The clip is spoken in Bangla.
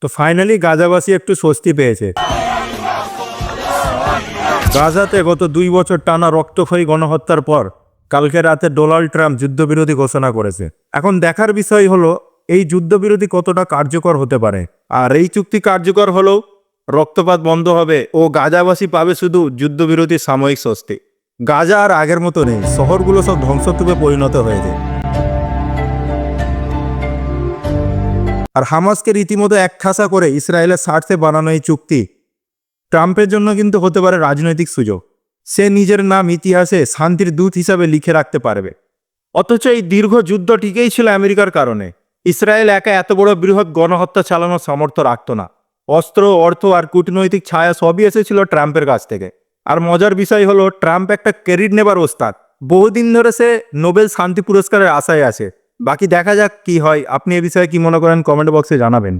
তো ফাইনালি গাজাবাসী একটু স্বস্তি পেয়েছে। গাজাতে গত 2 বছর টানা রক্তক্ষয়ী গণহত্যার পর কালকে রাতে ডোনাল্ড ট্রাম্প যুদ্ধবিরতি ঘোষণা করেছে। এখন দেখার বিষয় হলো এই যুদ্ধবিরতি কতটা কার্যকর হতে পারে। আর এই চুক্তি কার্যকর হলেও রক্তপাত বন্ধ হবে ও গাজাবাসী পাবে শুধু যুদ্ধবিরতির সাময়িক স্বস্তি। গাজা আর আগের মতো নেই, শহরগুলো সব ধ্বংসস্তূপে পরিণত হয়েছে। আর হামাসকে রীতিমতো একখাসা করে ইসরায়েলের স্বার্থে বানানো এই চুক্তি ট্রাম্পের জন্য কিন্তু হতে পারে রাজনৈতিক সুযোগ। সে নিজের নাম ইতিহাসে শান্তির দূত হিসাবে লিখে রাখতে পারবে। অথচ এই দীর্ঘ যুদ্ধ টিকেই ছিল আমেরিকার কারণে। ইসরায়েল একা এত বড় বৃহৎ গণহত্যা চালানোর সামর্থ্য রাখত না। অস্ত্র, অর্থ আর কূটনৈতিক ছায়া সবই এসেছিল ট্রাম্পের কাছ থেকে। আর মজার বিষয় হলো ট্রাম্প একটা ক্রেডিট নেবার ওস্তাদ। বহুদিন ধরে সে নোবেল শান্তি পুরস্কারের আশায় আছে। বাকি দেখা যাক কি হয়। আপনি এ বিষয়ে কি মনে করেন কমেন্ট বক্সে জানাবেন।